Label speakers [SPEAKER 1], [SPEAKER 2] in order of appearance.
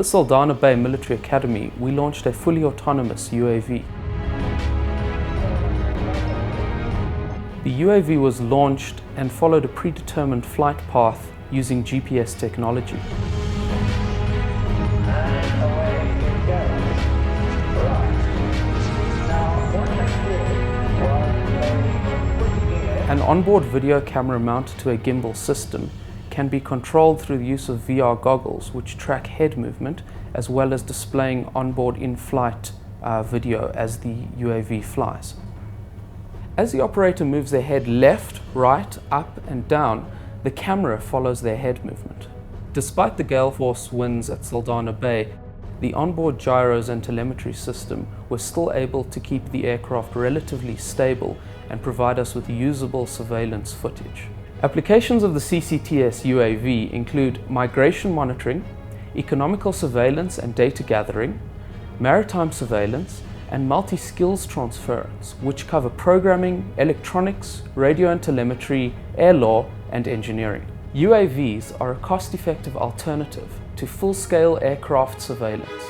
[SPEAKER 1] the Saldanha Bay Military Academy, we launched a fully autonomous UAV. The UAV was launched and followed a predetermined flight path using GPS technology. An onboard video camera mounted to a gimbal system can be controlled through the use of VR goggles which track head movement as well as displaying onboard in-flight video as the UAV flies. As the operator moves their head left, right, up and down, the camera follows their head movement. Despite the gale force winds at Saldanha Bay, the onboard gyros and telemetry system were still able to keep the aircraft relatively stable and provide us with usable surveillance footage. Applications of the CCTS UAV include migration monitoring, economical surveillance and data gathering, maritime surveillance, and multi-skills transference, which cover programming, electronics, radio and telemetry, air law, and engineering. UAVs are a cost-effective alternative to full-scale aircraft surveillance.